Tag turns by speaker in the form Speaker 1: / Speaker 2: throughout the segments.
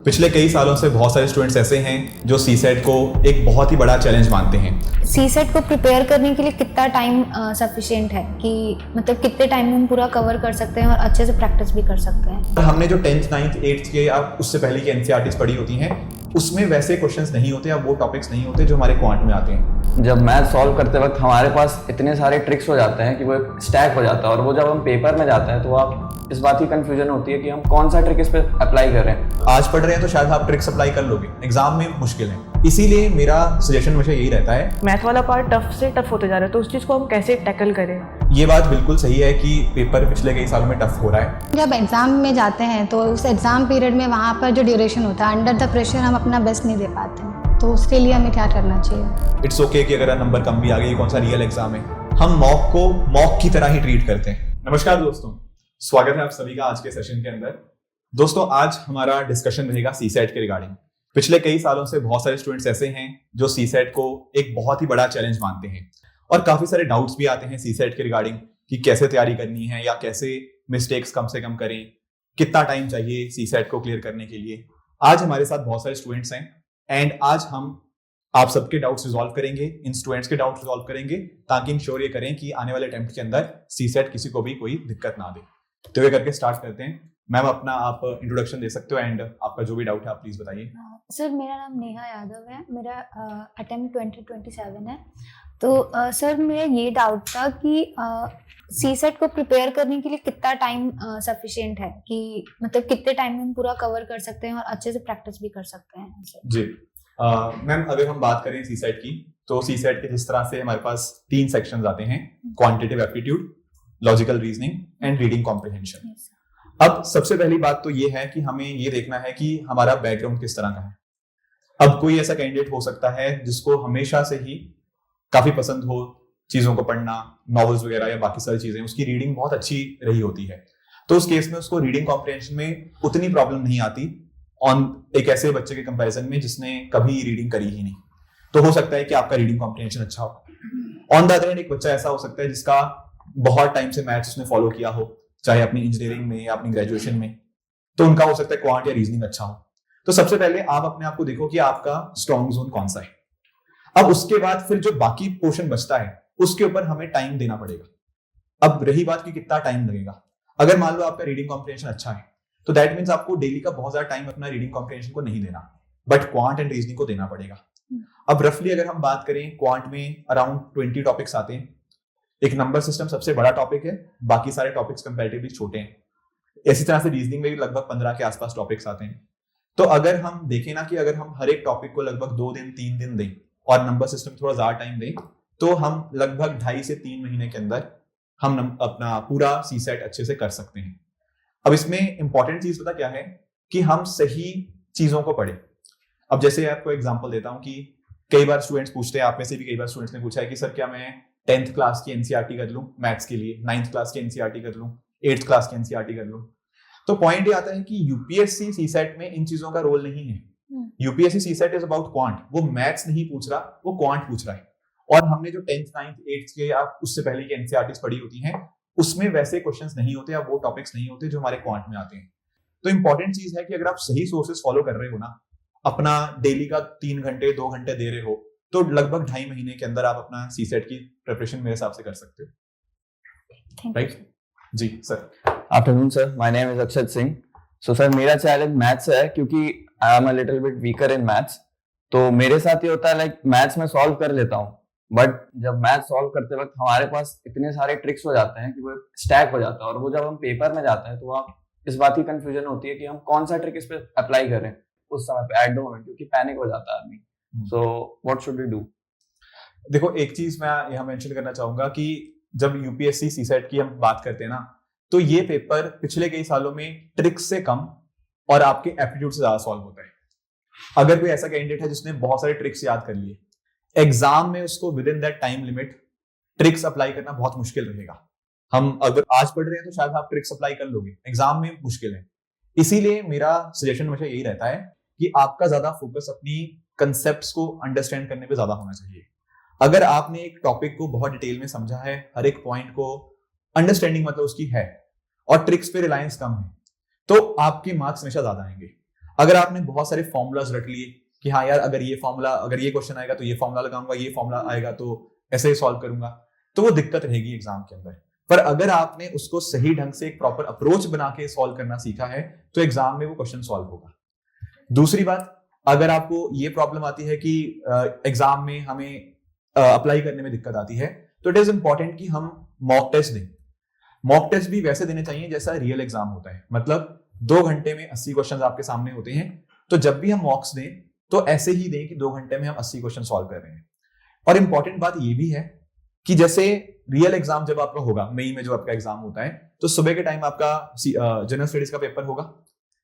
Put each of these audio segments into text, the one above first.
Speaker 1: पिछले कई सालों से बहुत सारे स्टूडेंट्स ऐसे हैं जो सीसेट को एक बहुत ही बड़ा चैलेंज मानते हैं।
Speaker 2: सीसेट को प्रिपेयर करने के लिए कितना टाइम सफिशिएंट है कि मतलब कितने टाइम में हम पूरा कवर कर सकते हैं और अच्छे से प्रैक्टिस भी कर सकते हैं।
Speaker 1: हमने जो 10th 9th 8th के या उससे पहले की एनसीईआरटीज पढ़ी होती हैं उसमें वैसे क्वेश्चंस नहीं होते या वो टॉपिक्स नहीं होते जो हमारे क्वांट में आते हैं।
Speaker 3: जब मैथ सॉल्व करते वक्त हमारे पास इतने सारे ट्रिक्स हो जाते हैं कि वो एक स्टैक हो जाता है और वो जब हम पेपर में जाते हैं तो आप इस बात की कंफ्यूजन होती है कि हम कौन सा ट्रिक इस पे अप्लाई कर रहे हैं।
Speaker 1: आज पढ़ रहे हैं तो शायद आप ट्रिक्स अप्लाई कर लोगे, एग्जाम में मुश्किल है। इसीलिए मेरा सजेशन मुझे यही रहता है,
Speaker 4: मैथ वाला पार्ट टफ से टफ होते जा रहा है तो उस चीज़ को हम कैसे टैकल करें।
Speaker 1: ये बात बिल्कुल सही है कि पेपर पिछले कई सालों में टफ हो रहा है।
Speaker 5: जब एग्ज़ाम में जाते हैं तो उस एग्ज़ाम पीरियड में वहाँ पर जो ड्यूरेशन होता है, अंडर द प्रेशर हम अपना बेस्ट नहीं दे पाते हैं, तो उसके लिए हमें क्या करना चाहिए।
Speaker 1: इट्स ओके कि अगर नंबर कम भी आ गए, कौन सा रियल एग्जाम है, हम मॉक को मॉक की तरह ही ट्रीट करते हैं। नमस्कार दोस्तों, स्वागत है आप सभी का आज के सेशन के अंदर। दोस्तों, आज हमारा डिस्कशन रहेगा सीसेट के रिगार्डिंग। पिछले कई सालों से बहुत सारे स्टूडेंट्स ऐसे हैं जो सीसेट को एक बहुत ही बड़ा चैलेंज मानते हैं और काफी सारे डाउट्स भी आते हैं सीसेट के रिगार्डिंग कि कैसे तैयारी करनी है या कैसे मिस्टेक्स कम से कम करें, कितना टाइम चाहिए सीसेट को क्लियर करने के लिए। आज हमारे साथ बहुत सारे स्टूडेंट्स हैं एंड आज हम आप सबके डाउट्स रिजॉल्व करेंगे, इन स्टूडेंट्स के डाउट्स रिजॉल्व करेंगे ताकि इंश्योर ये करें कि आने वाले अटेम्प्ट के अंदर सीसेट किसी को भी कोई दिक्कत ना दे। तो ये करके स्टार्ट करते हैं। मैम, अपना आप इंट्रोडक्शन दे सकते हो एंड आपका जो भी डाउट है आप प्लीज बताइए।
Speaker 2: सर, मेरा नाम नेहा यादव है, मेरा अटेम्प्ट 2027 है। तो सर, मेरा ये डाउट था कि सीसेट को प्रिपेयर करने के लिए कितना टाइम सफिशिएंट है कि मतलब कितने टाइम में हम पूरा कवर कर सकते हैं और अच्छे से प्रैक्टिस भी कर सकते हैं सर।
Speaker 1: जी मैम, अगर हम बात करें सीसेट की तो सीसेट के जिस तरह से हमारे पास 3 सेक्शंस आते हैं, quantitative aptitude, logical reasoning and reading comprehension. अब सबसे पहली बात तो ये है कि हमें ये देखना है कि हमारा बैकग्राउंड किस तरह का है। अब कोई ऐसा कैंडिडेट हो सकता है जिसको हमेशा से ही काफी पसंद हो चीजों को पढ़ना, नॉवेल्स वगैरह या बाकी सारी चीजें, उसकी रीडिंग बहुत अच्छी रही होती है, तो उस केस में उसको रीडिंग कॉम्प्रिहेंशन में उतनी प्रॉब्लम नहीं आती ऑन एक ऐसे बच्चे के कंपैरिजन में जिसने कभी रीडिंग करी ही नहीं। तो हो सकता है कि आपका रीडिंग कॉम्प्रिहेंशन अच्छा हो। ऑन द अदर हैंड एक बच्चा ऐसा हो सकता है जिसका बहुत टाइम से मैथ्स उसने फॉलो किया हो, चाहे अपनी इंजीनियरिंग में या अपनी ग्रेजुएशन में, तो उनका हो सकता है क्वांट या रीजनिंग अच्छा हो। तो सबसे पहले आप अपने आप को देखो कि आपका स्ट्रॉन्ग जोन कौन सा है। अब उसके बाद फिर जो बाकी पोर्शन बचता है उसके ऊपर हमें टाइम देना पड़ेगा। अब रही बात कि कितना टाइम लगेगा, अगर मान लो आपका रीडिंग कॉम्प्रिहेंशन अच्छा है तो दैट मीन्स आपको डेली का बहुत ज्यादा टाइम अपना रीडिंग कॉम्प्रिहेंशन को नहीं देना, बट क्वांट एंड रीजनिंग को देना पड़ेगा। अब रफली अगर हम बात करें, क्वांट में अराउंड 20 टॉपिक्स आते हैं। एक नंबर सिस्टम सबसे बड़ा टॉपिक है, बाकी सारे टॉपिक्स कंपैरेटिवली छोटे हैं। इसी तरह से रीजनिंग में भी लगभग 15 के आसपास टॉपिक्स आते हैं। तो अगर हम देखें ना कि अगर हम हर एक टॉपिक को लगभग 2 दिन 3 दिन दें और नंबर सिस्टम थोड़ा ज्यादा टाइम दें तो हम लगभग 2.5 से 3 महीने के अंदर हम अपना पूरा सीसेट अच्छे से कर सकते हैं। अब इसमें इंपॉर्टेंट चीज पता क्या है कि हम सही चीजों को पढ़ें। अब जैसे आपको एग्जांपल देता हूं कि कई बार स्टूडेंट्स पूछते हैं, आप में से भी कई बार स्टूडेंट्स ने पूछा है कि सर क्या मैं 10th क्लास की एनसीईआरटी कर लूं मैथ्स के लिए, 9th क्लास की एनसीईआरटी कर लूं, 8th क्लास की एनसीईआरटी कर लूं। तो पॉइंट ये आता है कि यूपीएससी सीसेट में इन चीजों का रोल नहीं है। UPSC CSAT is about quant, वो मैथ्स नहीं पूछ रहा, वो क्वांट पूछ रहा है। और हमने जो 10th 9th 8th के या उससे पहले की एनसीईआरटीज पढ़ी होती हैं उसमें वैसे क्वेश्चंस नहीं होते या वो टॉपिक्स नहीं होते जो हमारे क्वांट में आते हैं। तो इंपॉर्टेंट चीज है कि अगर आप सही सोर्सेस फॉलो कर रहे हो ना, अपना डेली का 3 घंटे 2 घंटे दे रहे हो, तो लगभग 2.5 महीने के अंदर आप अपना सीसेट की प्रिपरेशन मेरे हिसाब से कर सकते हो। राइट जी sir.
Speaker 3: Afternoon sir, my name is Akshat Singh. So sir, मेरा चैलेंज मैथ्स है क्योंकि I am a little bit weaker in maths. तो मेरे साथ ये होता है लाइक मैथ्स में सॉल्व कर लेता हूँ, बट जब मैथ सॉल्व करते वक्त हमारे पास इतने सारे ट्रिक्स हो जाते हैं कि वो स्टैक हो जाता है और वो जब हम पेपर में जाते हैं तो आप इस बात की कंफ्यूजन होती है कि हम कौन सा ट्रिक इस पे अप्लाई करें उस समय पे एट द मोमेंट, क्योंकि पैनिक हो जाता है आदमी। So what should we do?
Speaker 1: देखो, एक चीज मैं यहाँ मेंशन करना चाहूंगा कि जब यूपीएससी सीसेट की हम बात करते हैं ना, तो ये पेपर पिछले कई सालों में ट्रिक्स से कम और आपके एप्टीट्यूड से ज्यादा सॉल्व होता है। अगर कोई ऐसा कैंडिडेट है जिसने बहुत सारे ट्रिक्स याद कर लिए, एग्जाम में उसको with in that time limit tricks apply करना बहुत मुश्किल रहेगा। हम अगर आज पढ़ रहे हैं तो शायद आप ट्रिक्स अप्लाई कर लोगे, एग्जाम में मुश्किल है। इसीलिए मेरा सजेशन हमेशा यही रहता है कि आपका ज्यादा फोकस अपनी कंसेप्ट्स को अंडरस्टैंड करने पे ज्यादा होना चाहिए। अगर आपने एक टॉपिक को बहुत डिटेल में समझा है, हर एक पॉइंट को अंडरस्टैंडिंग मतलब उसकी है और ट्रिक्स पे रिलायंस कम है, तो आपके मार्क्स हमेशा ज्यादा आएंगे। अगर आपने बहुत सारे फॉर्मूलाज रट लिए कि हाँ यार अगर ये क्वेश्चन आएगा तो ये फॉर्मूला लगाऊंगा, ये फॉर्मूला आएगा तो ऐसे सॉल्व करूंगा, तो वो दिक्कत रहेगी एग्जाम के अंदर। पर अगर आपने उसको सही ढंग से एक प्रॉपर अप्रोच बना के सॉल्व करना सीखा है तो एग्जाम में वो क्वेश्चन सॉल्व होगा। दूसरी बात, अगर आपको ये प्रॉब्लम आती है कि एग्जाम में हमें अप्लाई करने में दिक्कत आती है, तो इट इज इंपॉर्टेंट कि हम मॉक टेस्ट दें। मॉक टेस्ट भी वैसे देने चाहिए जैसा रियल एग्जाम होता है, मतलब 2 घंटे में 80 क्वेश्चन आपके सामने होते हैं, तो जब भी हम मॉक्स दें तो ऐसे ही दें कि 2 घंटे में हम 80 क्वेश्चन सॉल्व कर रहे हैं। और इंपॉर्टेंट बात ये भी है कि जैसे रियल एग्जाम जब आपका होगा मई में, जो आपका एग्जाम होता है, तो सुबह के टाइम आपका जनरल स्टडीज का पेपर होगा,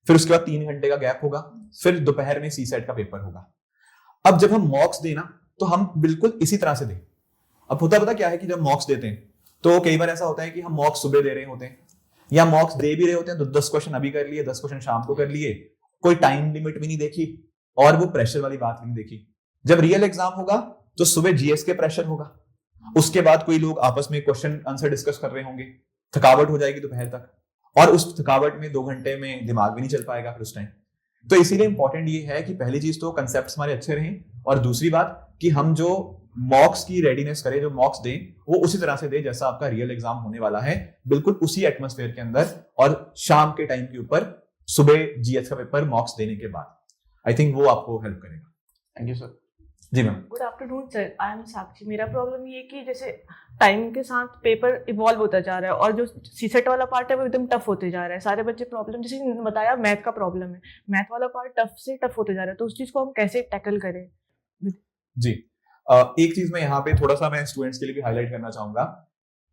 Speaker 1: फिर उसके बाद 3 घंटे का गैप होगा, फिर दोपहर में सीसेट का पेपर होगा। अब जब हम मॉक्स देना तो हम बिल्कुल इसी तरह से दें। अब होता पता क्या है कि जब मॉक्स देते हैं तो कई बार ऐसा होता है कि हम मॉक्स सुबह दे रहे होते हैं या मॉक्स दे भी रहे होते हैं तो 10 क्वेश्चन अभी कर लिए, 10 क्वेश्चन शाम को कर लिए, कोई टाइम लिमिट भी नहीं देखी और वो प्रेशर वाली बात भी नहीं देखी। जब रियल एग्जाम होगा तो सुबह जीएस के प्रेशर होगा, उसके बाद कोई लोग आपस में क्वेश्चन आंसर डिस्कस कर रहे होंगे, थकावट हो जाएगी दोपहर तक, और उस थकावट में 2 घंटे में दिमाग भी नहीं चल पाएगा फिर उस टाइम। तो इसीलिए इंपॉर्टेंट ये है कि पहली चीज तो कंसेप्ट्स हमारे अच्छे रहें, और दूसरी बात कि हम जो मॉक्स की रेडीनेस करें, जो मॉक्स दें वो उसी तरह से दें जैसा आपका रियल एग्जाम होने वाला है, बिल्कुल उसी एटमॉस्फेयर के अंदर, और शाम के टाइम के ऊपर सुबह जीएस का पेपर मॉक्स देने के बाद। आई थिंक वो आपको हेल्प करेगा।
Speaker 3: Thank you sir.
Speaker 1: जी ma'am.
Speaker 4: Good afternoon sir, I am Sakshi. मेरा प्रॉब्लम ये है कि जैसे टाइम के साथ पेपर इवॉल्व होता जा रहा है और जो सीसेट वाला पार्ट है वो एकदम टफ होते जा रहा है। सारे बच्चे प्रॉब्लम, जैसे इन्होंने बताया मैथ का प्रॉब्लम है, मैथ वाला पार्ट टफ से टफ होते जा रहा है, तो उस चीज़ को हम कैसे टैकल करें?
Speaker 1: जी, एक चीज मैं यहाँ पे थोड़ा सा मैं स्टूडेंट्स के लिए भी हाईलाइट करना चाहूंगा।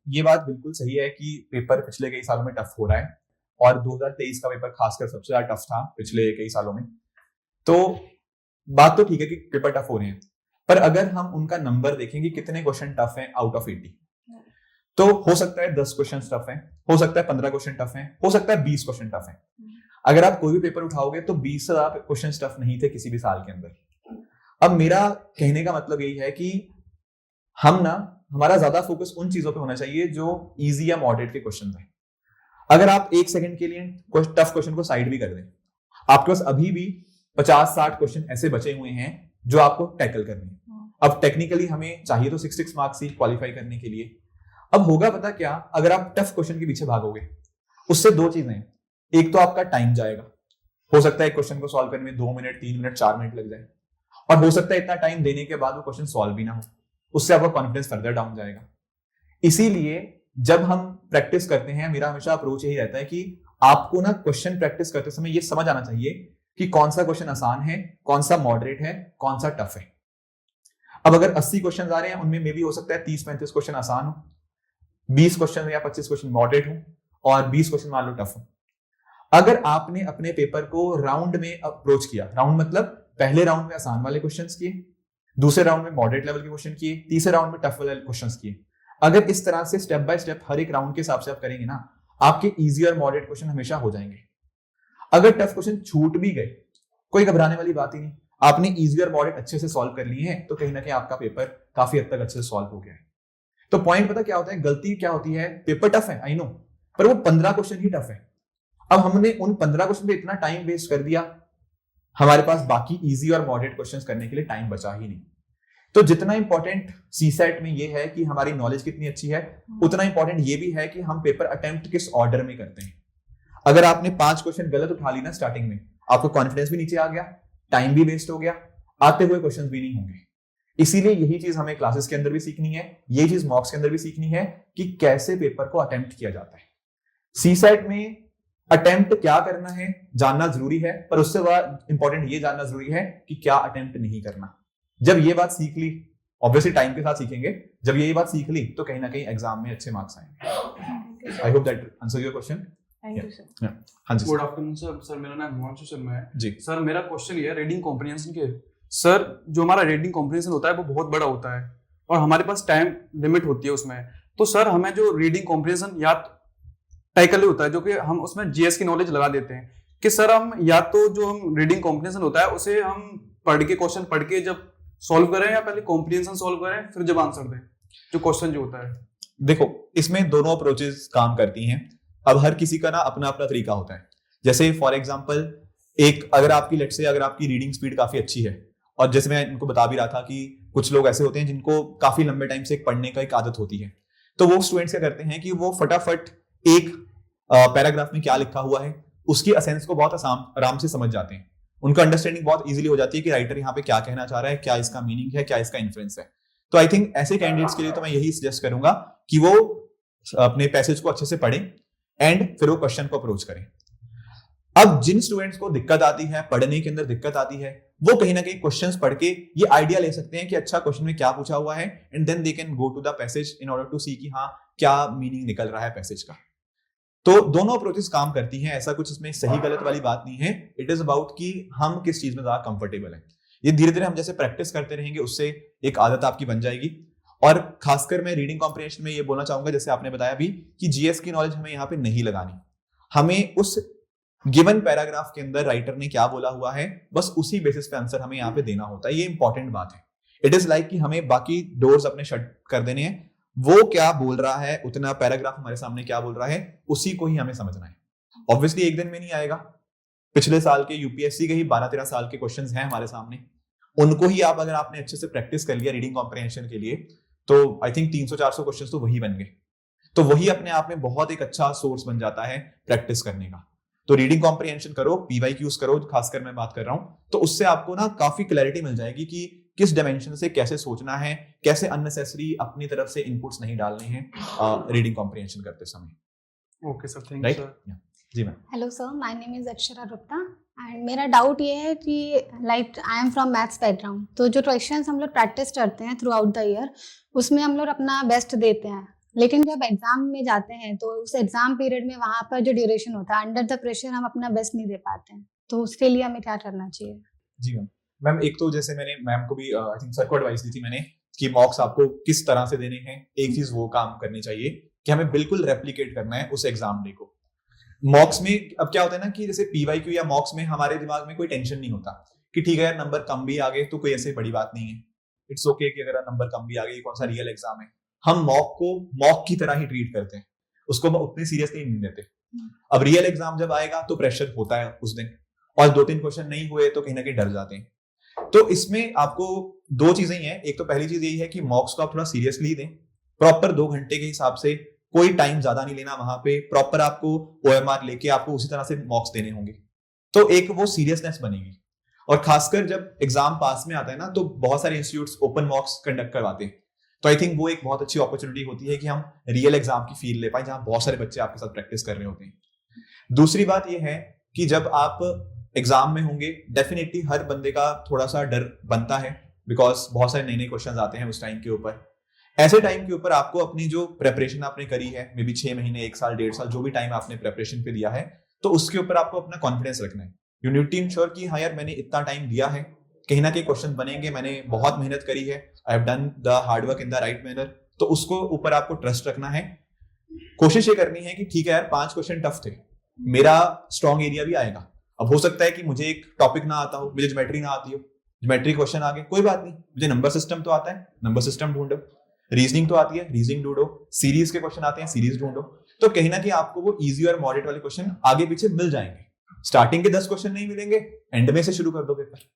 Speaker 1: ये बात बिल्कुल सही है कि पेपर पिछले कई सालों में टफ हो रहा है, और 2023 का पेपर खासकर सबसे ज्यादा टफ था पिछले कई सालों में। तो बात तो ठीक है कि पेपर टफ हो रहे हैं, पर अगर हम उनका नंबर देखें कि कितने क्वेश्चन टफ हैं आउट ऑफ 80, तो हो सकता है 10 क्वेश्चन टफ हैं, हो सकता है 15 क्वेश्चन टफ हैं, हो सकता है 20 क्वेश्चन टफ हैं। अगर आप कोई भी पेपर उठाओगे तो 20 से ज्यादा क्वेश्चन टफ नहीं थे किसी भी साल के अंदर। अब मेरा कहने का मतलब यही है कि हमारा ज्यादा फोकस उन चीजों पे होना चाहिए जो इजी या मॉडरेट के क्वेश्चन हैं। अगर आप 1 सेकंड के लिए टफ क्वेश्चन को साइड भी कर दें, आपके पास अभी भी 50-60 क्वेश्चन ऐसे बचे हुए हैं जो आपको टैकल करने हैं। अब टेक्निकली हमें चाहिए तो 6 मार्क्स ही क्वालिफाई करने के लिए। अब होगा पता क्या, अगर आप टफ क्वेश्चन के पीछे भागोगे उससे 2 चीजें हैं। एक तो आपका टाइम जाएगा, हो सकता है एक क्वेश्चन को सॉल्व करने में 2 मिनट, 3 मिनट, 4 मिनट लग जाए, और हो सकता है इतना टाइम देने के बाद वो क्वेश्चन सॉल्व भी ना हो, उससे आपका कॉन्फिडेंस फर्दर डाउन जाएगा। इसीलिए जब हम प्रैक्टिस करते हैं, मेरा हमेशा अप्रोच यही रहता है कि आपको ना क्वेश्चन प्रैक्टिस करते समय ये समझ आना चाहिए कि कौन सा क्वेश्चन आसान है, कौन सा मॉडरेट है, कौन सा टफ है। अब अगर 80 क्वेश्चन आ रहे हैं, उनमें मे भी हो सकता है 30-35 क्वेश्चन आसान हो, 20 क्वेश्चन या 25 क्वेश्चन मॉडरेट हो, और 20 क्वेश्चन मान लो टफ हो। अगर आपने अपने पेपर को राउंड में अप्रोच किया, राउंड मतलब पहले राउंड में आसान वाले क्वेश्चंस किए, दूसरे राउंड में मॉडरेट लेवल के क्वेश्चन किए, तीसरे राउंड में टफ वाले क्वेश्चंस किए, अगर इस तरह से स्टेप बाय स्टेप हर एक राउंड के हिसाब से आप करेंगे ना, आपके इजी और मॉडरेट क्वेश्चन हमेशा हो जाएंगे। अगर टफ क्वेश्चन छूट भी गए, कोई घबराने वाली बात ही नहीं, आपने इजी और मॉडरेट अच्छे से सॉल्व कर लिए हैं, तो कहीं ना कहीं आपका पेपर काफी हद तक अच्छे से सॉल्व हो गया है। तो पॉइंट पता क्या होता है, गलती क्या होती है, पेपर टफ है आई नो, पर वो 15 क्वेश्चन ही टफ है। अब हमने उन 15 क्वेश्चन पे इतना टाइम वेस्ट कर दिया, हमारे पास बाकी इजी और मॉडरेट क्वेश्चंस करने के लिए टाइम बचा ही नहीं। तो जितना इंपॉर्टेंट सीसेट में ये है कि हमारी नॉलेज कितनी अच्छी है, उतना इंपॉर्टेंट ये भी है कि हम पेपर अटेम्प्ट किस ऑर्डर में करते हैं। अगर आपने 5 क्वेश्चन गलत उठा ली ना स्टार्टिंग में, आपको कॉन्फिडेंस भी नीचे आ गया, टाइम भी वेस्ट हो गया, आते हुए क्वेश्चंस भी नहीं होंगे। इसीलिए यही चीज हमें क्लासेस के अंदर भी सीखनी है, यही चीज मॉक्स के अंदर भी सीखनी है कि कैसे पेपर को अटेम्प्ट किया जाता है। सीसेट में अटेम्प्ट क्या करना है जानना जरूरी है, पर उससे बाद इंपॉर्टेंट ये जानना जरूरी है कि क्या अटेम्प्ट नहीं करना। जब ये बात सीख ली, ऑब्वियसली टाइम के साथ सीखेंगे, जब ये बात सीख ली तो कहीं ना कहीं एग्जाम में अच्छे मार्क्स आएंगे। I hope that answer your question.
Speaker 4: Thank you sir.
Speaker 1: हाँ जी
Speaker 6: गुड आफ्टरनून सर। सर मेरा नाम हिमांशु शर्मा है
Speaker 1: जी।
Speaker 6: सर मेरा क्वेश्चन ये है रीडिंग कॉम्प्रिहेंशन के। सर जो हमारा रीडिंग कॉम्प्रिहेंशन होता है वो बहुत बड़ा होता है और हमारे पास टाइम लिमिट होती है उसमें। तो सर हमें जो रीडिंग कॉम्प्रिहेंशन या टाइकल होता है, जो कि हम उसमें जीएस की नॉलेज लगा देते हैं, कि सर हम या तो जो हम रीडिंग कॉम्प्रिहेंशन होता है उसे हम पढ़ के क्वेश्चन पढ़ के जब सॉल्व करें, या पहले कॉम्प्रिहेंशन सॉल्व करें फिर जब आंसर दें जो क्वेश्चन जो होता है।
Speaker 1: देखो, इसमें दोनों अप्रोचेस काम करती हैं। अब हर किसी का ना अपना अपना तरीका होता है। जैसे फॉर एग्जांपल एक अगर आपकी लेट्स से अगर आपकी रीडिंग स्पीड काफी अच्छी है, और जैसे मैं इनको बता भी रहा था कि कुछ लोग ऐसे होते हैं जिनको काफी लंबे टाइम से पढ़ने का एक आदत होती है, तो वो स्टूडेंट्स क्या करते हैं कि वो फटाफट एक पैराग्राफ में क्या लिखा हुआ है उसकी असेंस को बहुत आराम से समझ जाते हैं, उनका अंडरस्टैंडिंग बहुत इजीली हो जाती है कि राइटर यहाँ पे क्या कहना चाह रहा है, क्या इसका मीनिंग है, क्या इसका इन्फ्लुएंस है। तो आई थिंक ऐसे कैंडिडेट्स के लिए तो मैं यही सजेस्ट करूंगा कि वो अपने पैसेज को अच्छे से पढ़ें एंड फिर वो क्वेश्चन को अप्रोच करें। अब जिन स्टूडेंट्स को दिक्कत आती है, पढ़ने के अंदर दिक्कत आती है, वो कहीं ना कहीं क्वेश्चंस पढ़ के ये आइडिया ले सकते हैं कि अच्छा क्वेश्चन में क्या पूछा हुआ है, and then they can go to the passage in order to see कि हाँ क्या मीनिंग निकल रहा है पैसेज का। तो दोनों अप्रोचेस काम करती हैं, ऐसा कुछ इसमें सही गलत वाली बात नहीं है। इट इज अबाउट कि हम किस चीज में ज्यादा कंफर्टेबल है। ये धीरे धीरे हम जैसे प्रैक्टिस करते रहेंगे उससे एक आदत आपकी बन जाएगी। और खासकर मैं रीडिंग कॉम्प्रिहेंशन में ये बोलना चाहूंगा, जैसे आपने बताया भी कि जीएस की नॉलेज हमें यहाँ पे नहीं लगानी, हमें उस गिवन पैराग्राफ के अंदर राइटर ने क्या बोला हुआ है बस उसी बेसिस पे आंसर हमें यहाँ पे देना होता है। ये इंपॉर्टेंट बात है। इट इज लाइक कि हमें बाकी डोर्स अपने शट कर देने हैं, वो क्या बोल रहा है, उतना पैराग्राफ हमारे सामने क्या बोल रहा है उसी को ही हमें समझना है। ऑब्वियसली एक दिन में नहीं आएगा। पिछले साल के यूपीएससी के ही 12-13 साल के क्वेश्चंस हैं हमारे सामने, उनको ही आप अगर आपने अच्छे से प्रैक्टिस कर लिया रीडिंग कॉम्प्रिहेंशन के लिए तो आई थिंक 300-400 क्वेश्चंस तो वही बन गए। तो वही अपने आप में बहुत एक अच्छा सोर्स बन जाता है प्रैक्टिस करने का। तो रीडिंग कॉम्प्रिहेंशन करो, पीवाईक्यूज करो, खासकर मैं बात कर रहा हूं, तो उससे आपको ना काफी क्लैरिटी मिल जाएगी कि किस डायमेंशन से कैसे सोचना है, कैसे अननेसेसरी अपनी तरफ से इनपुट्स नहीं डालने हैं रीडिंग कॉम्प्रिहेंशन करते समय।
Speaker 6: Okay sir, thank you
Speaker 1: right
Speaker 6: sir.
Speaker 1: जी ma'am.
Speaker 5: Hello sir, my name is Akshara Gupta and मेरा डाउट ये है कि like I am from maths background, तो जो क्वेश्चंस हम लोग प्रैक्टिस करते हैं थ्रू आउट द ईयर उसमें हम लोग अपना बेस्ट देते हैं, लेकिन जब एग्जाम में जाते हैं तो उस एग्जाम पीरियड में वहाँ पर जो ड्यूरेशन होता है अंडर द प्रेशर हम अपना बेस्ट नहीं दे पाते हैं, तो उसके लिए हमें क्या करना चाहिए?
Speaker 1: जी मैम, एक तो जैसे मैंने मैम को भी आई थिंक सर को एडवाइस दी थी मैंने कि मॉक्स आपको किस तरह से देने हैं। एक चीज वो काम करनी चाहिए कि हमें बिल्कुल रेप्लिकेट करना है उस एग्जाम डे को। मॉक्स में अब क्या होता है ना कि जैसे पीवाईक्यू या मॉक्स में हमारे दिमाग में कोई टेंशन नहीं होता कि ठीक है यार नंबर कम भी आ गए तो कोई ऐसे बड़ी बात नहीं है, इट्स ओके कि अगर नंबर कम भी आ गए, कौन सा रियल एग्जाम है। हम मॉक को मॉक की तरह ही ट्रीट करते हैं, उसको उतने सीरियसली नहीं लेते। अब रियल एग्जाम जब आएगा तो प्रेशर होता है उस दिन, और 2-3 क्वेश्चन नहीं हुए तो कहीं ना कहीं डर जाते हैं। तो इसमें आपको 2 चीजें ही हैं। एक तो पहली चीज यही है कि मॉक्स को आप थोड़ा सीरियसली दें, प्रॉपर 2 घंटे के हिसाब से, कोई टाइम ज्यादा नहीं लेना वहां पे, प्रॉपर आपको ओएमआर लेके आपको उसी तरह से मॉक्स देने होंगे, तो एक वो सीरियसनेस बनेगी। और खासकर जब एग्जाम पास में आता है ना तो बहुत सारे इंस्टीट्यूट्स ओपन मॉक्स कंडक्ट करवाते हैं, तो आई थिंक वो एक बहुत अच्छी अपॉर्चुनिटी होती है कि हम रियल एग्जाम की फील ले पाए जहां बहुत सारे बच्चे आपके साथ प्रैक्टिस कर रहे होते हैं। दूसरी बात ये है कि जब आप एग्जाम में होंगे डेफिनेटली हर बंदे का थोड़ा सा डर बनता है, बिकॉज बहुत सारे नए नए क्वेश्चन आते हैं उस टाइम के ऊपर। ऐसे टाइम के ऊपर आपको अपनी जो प्रेपरेशन आपने करी है, मे बी 6 महीने, 1 साल, 1.5 साल, जो भी टाइम आपने प्रेपरेशन पे दिया है, तो उसके ऊपर आपको अपना कॉन्फिडेंस रखना है। यू नीड टू इंश्योर कि हाँ यार मैंने इतना टाइम दिया है, कहीं ना कहीं क्वेश्चन बनेंगे, मैंने बहुत मेहनत करी है, I have done the hard work in the right manner, तो उसको ऊपर आपको ट्रस्ट रखना है। कोशिश ये करनी है कि ठीक है यार 5 क्वेश्चन टफ थे, मेरा स्ट्रॉन्ग एरिया भी आएगा। अब हो सकता है कि मुझे एक टॉपिक ना आता हो, मुझे ज्योमेट्री ना आती हो, ज्योमेट्री क्वेश्चन आ गए, कोई बात नहीं, मुझे नंबर सिस्टम तो आता है, नंबर सिस्टम ढूंढो, रीजनिंग तो आती है, रीजनिंग ढूंढो, सीरीज के क्वेश्चन आते हैं, सीरीज ढूंढो। तो कहीं ना कहीं आपको वो इजी और मॉडरेट वाले क्वेश्चन आगे पीछे मिल जाएंगे। स्टार्टिंग के 10 क्वेश्चन नहीं मिलेंगे, एंड में से शुरू कर दो पेपर।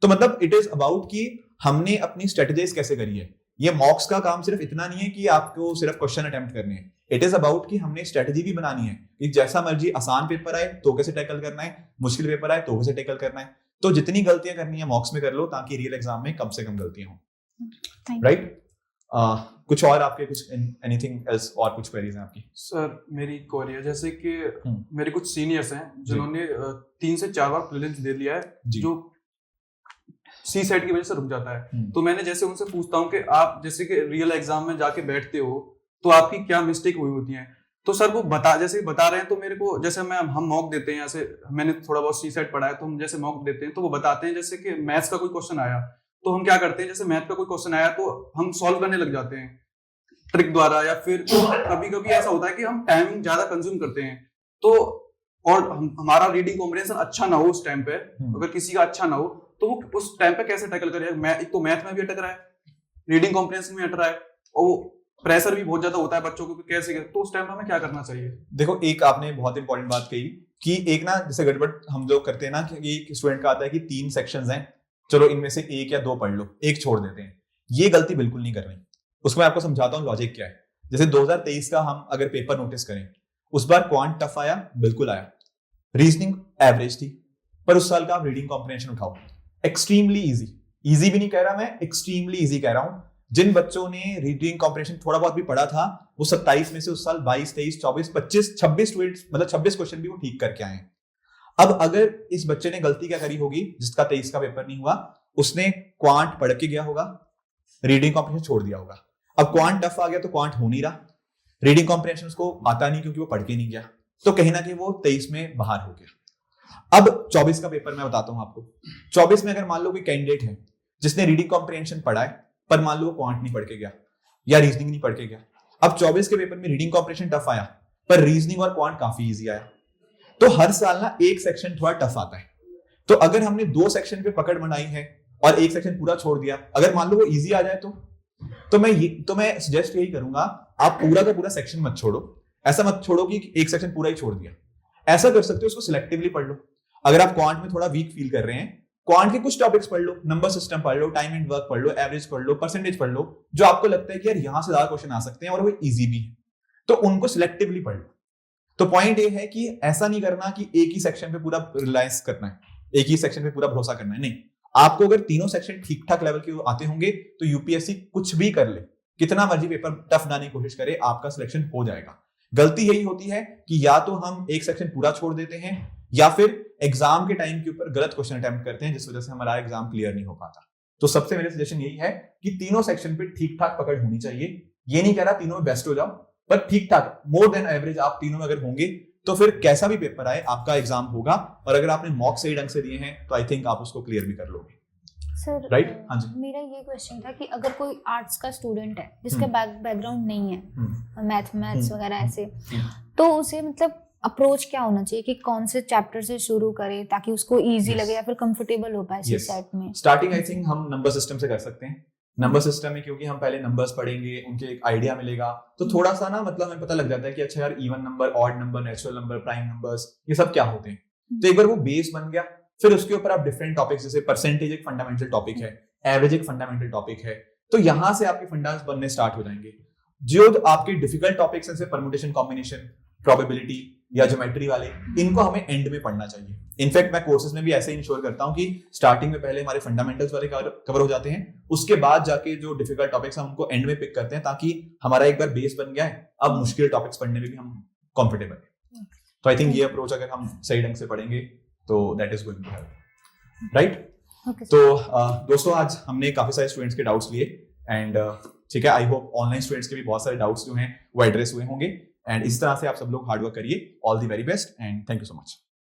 Speaker 1: तो मतलब इट इज अबाउट कि हमने अपनी स्ट्रेटेजीज कैसे करी है। ये मॉक्स का काम सिर्फ इतना नहीं है कि आपको सिर्फ क्वेश्चन अटेम्प्ट करने हैं, इट इज अबाउट कि हमने स्ट्रेटेजी भी बनानी है कि जैसा मर्जी आसान पेपर आए तो कैसे टैकल करना है, मुश्किल पेपर आए तो कैसे टैकल करना है। तो जितनी गलतियां करनी है मॉक्स में कर लो ताकि रियल एग्जाम में कम से कम गलतियां हो। राइट? कुछ और आपके कुछ एनीथिंग एल्स और कुछ क्वेरीज हैं आपकी?
Speaker 6: सर मेरी क्वेरी है, जैसे कि मेरे कुछ सीनियर्स हैं जिन्होंने 3 से 4 बार प्रीलिम्स दे लिया है, जो सी सेट की वजह से रुक जाता है। तो मैंने जैसे उनसे पूछता हूँ कि आप जैसे कि रियल एग्जाम में जाके बैठते हो तो आपकी क्या मिस्टेक हुई होती है, तो सर वो जैसे बता रहे हैं, तो मेरे को जैसे हम मॉक देते हैं, जैसे मैंने थोड़ा बहुत सी सेट पढ़ा है, तो हम जैसे मॉक देते हैं तो वो बताते हैं जैसे कि मैथ्स का कोई क्वेश्चन आया तो हम क्या करते हैं, जैसे मैथ का कोई क्वेश्चन आया तो हम सॉल्व करने लग जाते हैं ट्रिक द्वारा, या फिर कभी कभी ऐसा होता है कि हम टाइमिंग ज्यादा कंज्यूम करते हैं, तो और हमारा रीडिंग कॉम्प्रिहेंशन अच्छा ना हो उस टाइम पे, अगर किसी का अच्छा ना हो तो वो उस टाइम पे कैसे टैकल करेगा। एक तो मैथ में भी अटक रहा है, रीडिंग कॉम्प्रिहेंशन में अटक रहा है, और प्रेशर भी बहुत ज्यादा होता है बच्चों को, कैसे, तो उस टाइम पे हमें क्या करना चाहिए?
Speaker 1: देखो, एक आपने बहुत इंपॉर्टेंट बात कही कि एक ना जैसे गड़बड़ हम लोग करते हैं ना कि स्टूडेंट का आता है कि 3 सेक्शंस हैं, चलो इनमें से 1 या 2 पढ़ लो, एक छोड़ देते हैं। ये गलती बिल्कुल नहीं करनी। उसमें आपको समझाता हूँ लॉजिक क्या है। जैसे 2023 का हम अगर पेपर नोटिस करें, उस बार क्वांट टफ आया, बिल्कुल आया, रीजनिंग एवरेज थी, पर उस साल का आप रीडिंग कॉम्प्रिहेंशन उठाओ, एक्सट्रीमली इजी भी नहीं कह रहा मैं, एक्सट्रीमली इजी कह रहा हूं। जिन बच्चों ने रीडिंग कॉम्प्रिहेंशन थोड़ा बहुत भी पढ़ा था, वो 27 में से उस साल 22, 23, 24, 25, 26 स्टूडेंट्स, मतलब 26 क्वेश्चन भी वो ठीक करके आए हैं। अब अगर इस बच्चे ने गलती क्या करी होगी, जिसका 23 का पेपर नहीं हुआ, उसने क्वांट पढ़ के गया होगा, रीडिंग कॉम्प्रिहेंशन छोड़ दिया होगा। अब क्वांट टफ आ गया तो क्वांट हो नहीं रहा, रीडिंग कॉम्प्रिहेंशन उसको आता नहीं क्योंकि वो पढ़ के नहीं गया, तो कहीं ना कहीं वो 23 में बाहर हो गया। अब 24 का पेपर मैं बताता हूं आपको। 24 में अगर मान लो कोई कैंडिडेट है जिसने रीडिंग कॉम्प्रिहेंशन पढ़ा है, पर मान लो वो क्वांट नहीं पढ़ के गया या रीजनिंग नहीं पढ़ के गया। अब 24 के पेपर में रीडिंग कॉम्प्रिहेंशन टफ आया, पर रीजनिंग और क्वांट काफी इजी आया। तो हर साल ना एक सेक्शन थोड़ा टफ आता है। तो अगर हमने 2 सेक्शन पे पकड़ बनाई है और एक सेक्शन पूरा छोड़ दिया, अगर मान लो वो इजी आ जाए तो मैं सजेस्ट यही करूंगा, आप पूरा का पूरा सेक्शन मत छोड़ो। ऐसा मत छोड़ो कि एक सेक्शन पूरा ही छोड़ दिया। ऐसा कर सकते हो, उसको सिलेक्टिवली पढ़ लो। अगर आप क्वांट में थोड़ा वीक फील कर रहे हैं, क्वांट के कुछ टॉपिक्स पढ़ लो, नंबर सिस्टम पढ़ लो, टाइम एंड वर्क पढ़ लो, एवरेज पढ़ लो, परसेंटेज पढ़ लो, जो आपको लगता है कि यार यहां से ज्यादा क्वेश्चन आ सकते हैं और वो इजी भी है, तो उनको सिलेक्टिवली पढ़ लो। तो पॉइंट ये है कि ऐसा नहीं करना कि एक ही सेक्शन पे पूरा रिलायंस करना है, एक ही सेक्शन पे पूरा भरोसा करना है। नहीं, आपको अगर तीनों सेक्शन ठीक ठाक लेवल के आते होंगे तो यूपीएससी कुछ भी कर ले, कितना मर्जी पेपर टफ लाने की कोशिश करे, आपका सिलेक्शन हो जाएगा। गलती यही होती है कि या तो हम एक सेक्शन पूरा छोड़ देते हैं या फिर एग्जाम के टाइम के ऊपर गलत क्वेश्चन अटेम्प्ट करते हैं, जिस वजह से हमारा एग्जाम क्लियर नहीं हो पाता। तो सबसे मेरे सजेशन यही है कि तीनों सेक्शन पे ठीक ठाक पकड़ होनी चाहिए। ये नहीं कह रहा तीनों में बेस्ट हो जाओ, पर ठीक ठाक मोर देन एवरेज आप तीनों में अगर होंगे तो फिर कैसा भी पेपर आए आपका एग्जाम होगा। और अगर आपने मॉक सही ढंग से दिए हैं तो आई थिंक आप उसको क्लियर भी कर लोगे।
Speaker 2: सर
Speaker 1: राइट, हाँ जी।
Speaker 2: मेरा ये क्वेश्चन था कि अगर कोई आर्ट्स का स्टूडेंट है जिसका बैकग्राउंड नहीं है, मैथ्स वगैरह ऐसे, तो उसे मतलब अप्रोच क्या होना चाहिए कि कौन से चैप्टर से शुरू करे ताकि उसको इजी लगे या फिर कंफर्टेबल हो पाए सीसैट में?
Speaker 1: स्टार्टिंग आई थिंक हम नंबर सिस्टम से कर सकते हैं। नंबर सिस्टम में क्योंकि हम पहले नंबर्स पढ़ेंगे, उनके एक आइडिया मिलेगा, तो थोड़ा सा ना मतलब हमें पता लग जाता है कि अच्छा यार even number, odd number, natural number, prime numbers, ये सब क्या होते हैं। तो एक बार वो बेस बन गया, फिर उसके ऊपर आप डिफरेंट टॉपिक्स, जैसे परसेंटेज एक फंडामेंटल टॉपिक है, एवरेज एक फंडामेंटल टॉपिक है, तो यहां से आपके फंडामेंटल्स बनने स्टार्ट हो जाएंगे। जो आपके डिफिकल्ट टॉपिक्स हैं, जैसे परमुटेशन, कॉम्बिनेशन, प्रोबेबिलिटी या ज्योमेट्री वाले, इनको हमें एंड में पढ़ना चाहिए। इनफैक्ट मैं कोर्सेज में भी ऐसे इंश्योर करता हूं कि स्टार्टिंग में पहले हमारे फंडामेंटल्स वाले कवर हो जाते हैं, उसके बाद जाके जो डिफिकल्ट टॉपिक्स हैं उनको एंड में पिक करते हैं, ताकि हमारा एक बार बेस बन गया है, अब मुश्किल टॉपिक्स पढ़ने में भी हम कंफर्टेबल हैं। तो आई थिंक ये अप्रोच अगर हम सही ढंग से पढ़ेंगे तो that is going to help, right. तो दोस्तों आज हमने काफी सारे स्टूडेंट्स के डाउट्स लिए एंड ठीक है, आई होप ऑनलाइन स्टूडेंट्स के भी बहुत सारे डाउट्स जो हैं वो एड्रेस हुए होंगे। एंड इस तरह से आप सब लोग हार्डवर्क करिए। All the very best and thank you so much.